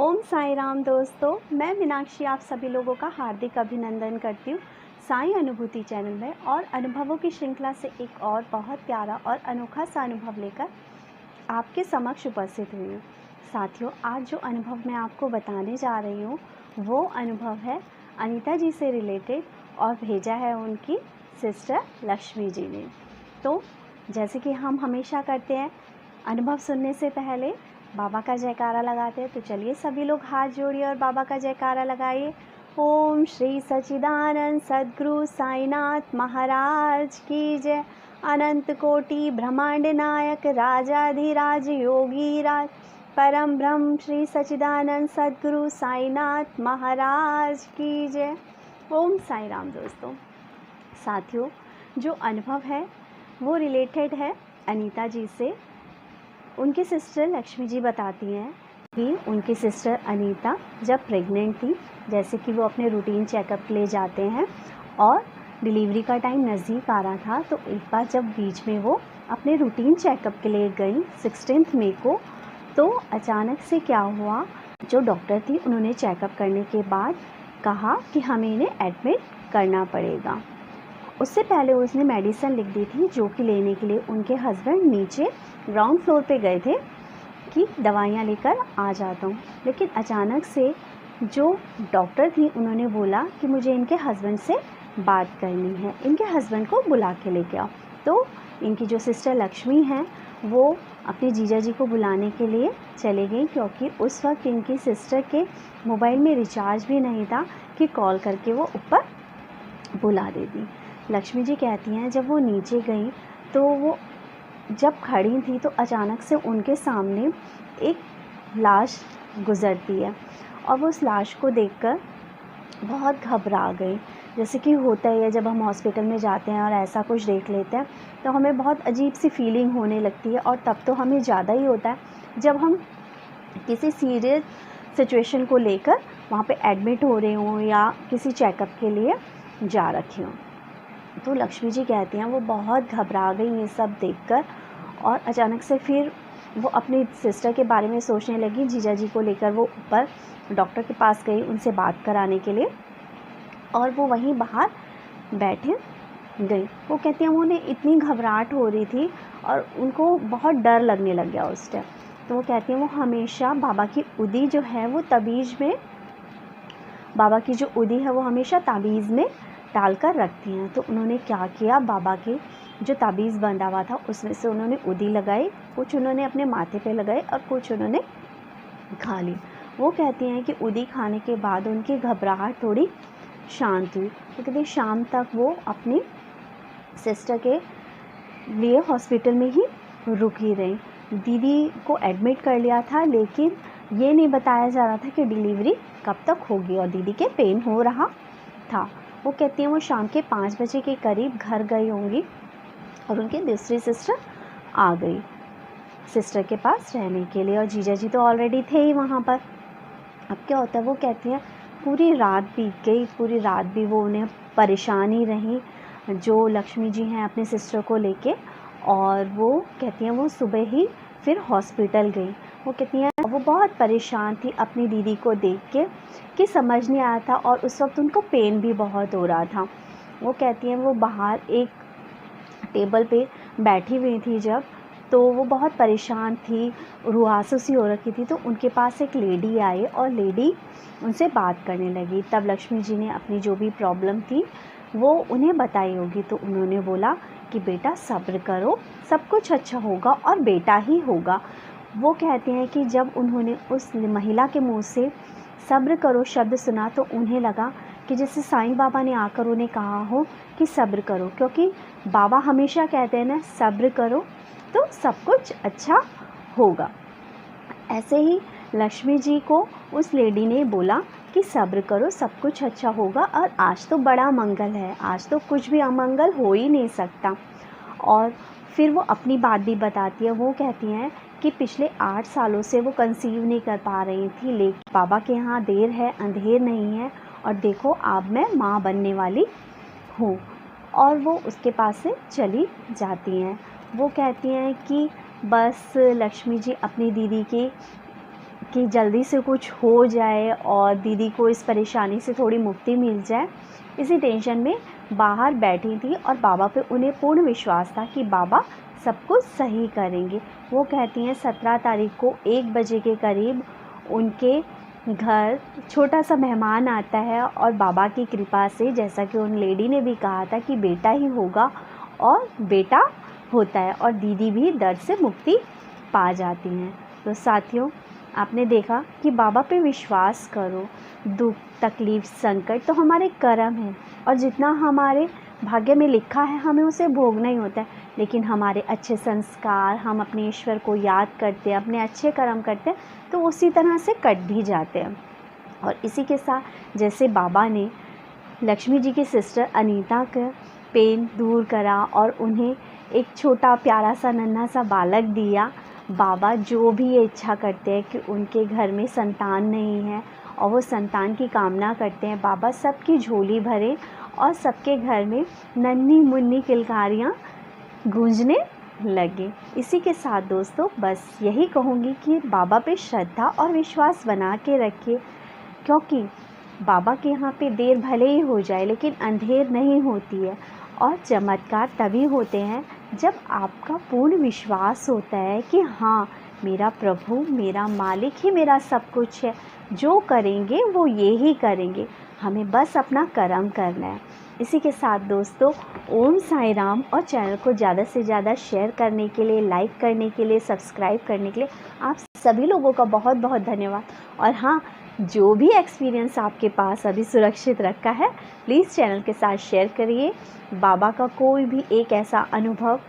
ओम साई राम दोस्तों, मैं मीनाक्षी आप सभी लोगों का हार्दिक अभिनंदन करती हूँ साई अनुभूति चैनल में। और अनुभवों की श्रृंखला से एक और बहुत प्यारा और अनोखा सा अनुभव लेकर आपके समक्ष उपस्थित हुई हूँ। साथियों, आज जो अनुभव मैं आपको बताने जा रही हूँ वो अनुभव है अनीता जी से रिलेटेड और भेजा है उनकी सिस्टर लक्ष्मी जी ने। तो जैसे कि हम हमेशा करते हैं, अनुभव सुनने से पहले बाबा का जयकारा लगाते हैं। तो चलिए सभी लोग हाथ जोड़िए और बाबा का जयकारा लगाइए। ओम श्री सच्चिदानंद सद्गुरु साईनाथ महाराज की जय। अनंत कोटि ब्रह्मांड नायक राजाधिराज योगी राज परम ब्रह्म श्री सच्चिदानंद सद्गुरु साईनाथ महाराज की जय। ओम साई राम दोस्तों। साथियों, जो अनुभव है वो रिलेटेड है अनीता जी से। उनकी सिस्टर लक्ष्मी जी बताती हैं कि उनकी सिस्टर अनीता जब प्रेग्नेंट थी, जैसे कि वो अपने रूटीन चेकअप के लिए जाते हैं और डिलीवरी का टाइम नज़दीक आ रहा था, तो एक बार जब बीच में वो अपने रूटीन चेकअप के लिए गई 16 मई को, तो अचानक से क्या हुआ, जो डॉक्टर थी उन्होंने चेकअप करने के बाद कहा कि हमें इन्हें एडमिट करना पड़ेगा। उससे पहले उसने मेडिसिन लिख दी थी जो कि लेने के लिए उनके हस्बैंड नीचे ग्राउंड फ्लोर पे गए थे कि दवाइयाँ लेकर आ जाता हूँ। लेकिन अचानक से जो डॉक्टर थी उन्होंने बोला कि मुझे इनके हस्बैंड से बात करनी है, इनके हस्बैंड को बुला के लेके आओ। तो इनकी जो सिस्टर लक्ष्मी हैं वो अपने जीजा जी को बुलाने के लिए चले गई, क्योंकि उस वक्त इनकी सिस्टर के मोबाइल में रिचार्ज भी नहीं था कि कॉल करके वो ऊपर बुला देती। लक्ष्मी जी कहती हैं जब वो नीचे गई तो वो जब खड़ी थी तो अचानक से उनके सामने एक लाश गुजरती है और वो उस लाश को देखकर बहुत घबरा गई। जैसे कि होता ही है, जब हम हॉस्पिटल में जाते हैं और ऐसा कुछ देख लेते हैं तो हमें बहुत अजीब सी फीलिंग होने लगती है। और तब तो हमें ज़्यादा ही होता है जब हम किसी सीरियस सिचुएशन को लेकर वहाँ पे एडमिट हो रहे हों या किसी चेकअप के लिए जा रखी हों। तो लक्ष्मी जी कहती हैं वो बहुत घबरा गई ये सब देखकर, और अचानक से फिर वो अपनी सिस्टर के बारे में सोचने लगी। जीजा जी को लेकर वो ऊपर डॉक्टर के पास गई उनसे बात कराने के लिए, और वो वहीं बाहर बैठे गई। वो कहती हैं उन्हें इतनी घबराहट हो रही थी और उनको बहुत डर लगने लग गया उस टाइम। तो वो कहती हैं वो हमेशा बाबा की उदी जो है वो तबीज़ में, बाबा की जो उदी है वो हमेशा ताबीज़ में डाल कर रखती हैं। तो उन्होंने क्या किया, बाबा के जो ताबीज़ बंधा हुआ था उसमें से उन्होंने उदी लगाई, कुछ उन्होंने अपने माथे पे लगाई और कुछ उन्होंने खा ली। वो कहती हैं कि उदी खाने के बाद उनकी घबराहट थोड़ी शांत हुई। तो कहती शाम तक वो अपनी सिस्टर के लिए हॉस्पिटल में ही रुकी रही। दीदी को एडमिट कर लिया था, लेकिन ये नहीं बताया जा रहा था कि डिलीवरी कब तक होगी, और दीदी के पेन हो रहा था। वो कहती हैं वो शाम के 5 बजे के करीब घर गई होंगी और उनकी दूसरी सिस्टर आ गई सिस्टर के पास रहने के लिए, और जीजा जी तो ऑलरेडी थे ही वहाँ पर। अब क्या होता है, वो कहती हैं पूरी रात बीत गई, पूरी रात भी वो उन्हें परेशानी रही जो लक्ष्मी जी हैं अपने सिस्टर को लेके। और वो कहती हैं वो सुबह ही फिर हॉस्पिटल गई। वो कहती हैं वो बहुत परेशान थी अपनी दीदी को देख के कि समझ नहीं आया था, और उस वक्त उनको पेन भी बहुत हो रहा था। वो कहती हैं वो बाहर एक टेबल पे बैठी हुई थी जब, तो वो बहुत परेशान थी, रुआंसू सी हो रखी थी। तो उनके पास एक लेडी आई और लेडी उनसे बात करने लगी। तब लक्ष्मी जी ने अपनी जो भी प्रॉब्लम थी वो उन्हें बताई होगी। तो उन्होंने बोला कि बेटा सब्र करो, सब कुछ अच्छा होगा और बेटा ही होगा। वो कहते हैं कि जब उन्होंने उस महिला के मुंह से सब्र करो शब्द सुना तो उन्हें लगा कि जैसे साईं बाबा ने आकर उन्हें कहा हो कि सब्र करो, क्योंकि बाबा हमेशा कहते हैं ना, सब्र करो तो सब कुछ अच्छा होगा। ऐसे ही लक्ष्मी जी को उस लेडी ने बोला कि सब्र करो, सब कुछ अच्छा होगा, और आज तो बड़ा मंगल है, आज तो कुछ भी अमंगल हो ही नहीं सकता। और फिर वो अपनी बात भी बताती है। वो कहती हैं कि पिछले 8 सालों से वो कंसीव नहीं कर पा रही थी, लेकिन बाबा के यहाँ देर है अंधेर नहीं है, और देखो अब मैं माँ बनने वाली हूँ। और वो उसके पास से चली जाती हैं। वो कहती हैं कि बस लक्ष्मी जी अपनी दीदी की कि जल्दी से कुछ हो जाए और दीदी को इस परेशानी से थोड़ी मुक्ति मिल जाए। इसी टेंशन में बाहर बैठी थी और बाबा पे उन्हें पूर्ण विश्वास था कि बाबा सब कुछ सही करेंगे। वो कहती हैं 17 तारीख को 1 बजे के करीब उनके घर छोटा सा मेहमान आता है और बाबा की कृपा से, जैसा कि उन लेडी ने भी कहा था कि बेटा ही होगा, और बेटा होता है और दीदी भी दर्द से मुक्ति पा जाती हैं। तो साथियों, आपने देखा कि बाबा पे विश्वास करो। दुख, तकलीफ़, संकट तो हमारे कर्म हैं और जितना हमारे भाग्य में लिखा है हमें उसे भोगना ही होता है। लेकिन हमारे अच्छे संस्कार, हम अपने ईश्वर को याद करते हैं, अपने अच्छे कर्म करते हैं, तो उसी तरह से कट भी जाते हैं। और इसी के साथ जैसे बाबा ने लक्ष्मी जी की सिस्टर अनीता का पेन दूर करा और उन्हें एक छोटा प्यारा सा नन्हा सा बालक दिया। बाबा जो भी ये इच्छा करते हैं कि उनके घर में संतान नहीं है और वो संतान की कामना करते हैं, बाबा सबकी झोली भरे और सबके घर में नन्ही मुन्नी किलकारियाँ गूंजने लगे। इसी के साथ दोस्तों बस यही कहूँगी कि बाबा पे श्रद्धा और विश्वास बना के रखिए, क्योंकि बाबा के यहाँ पे देर भले ही हो जाए लेकिन अंधेर नहीं होती है। और चमत्कार तभी होते हैं जब आपका पूर्ण विश्वास होता है कि हाँ, मेरा प्रभु, मेरा मालिक ही मेरा सब कुछ है, जो करेंगे वो ये ही करेंगे, हमें बस अपना कर्म करना है। इसी के साथ दोस्तों, ओम साई राम। और चैनल को ज़्यादा से ज़्यादा शेयर करने के लिए, लाइक करने के लिए, सब्सक्राइब करने के लिए आप सभी लोगों का बहुत बहुत धन्यवाद। और हाँ, जो भी एक्सपीरियंस आपके पास अभी सुरक्षित रखा है, प्लीज़ चैनल के साथ शेयर करिए। बाबा का कोई भी एक ऐसा अनुभव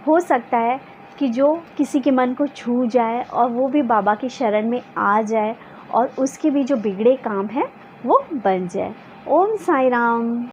हो सकता है कि जो किसी के मन को छू जाए और वो भी बाबा की शरण में आ जाए और उसके भी जो बिगड़े काम हैं वो बन जाए। ओम साई राम।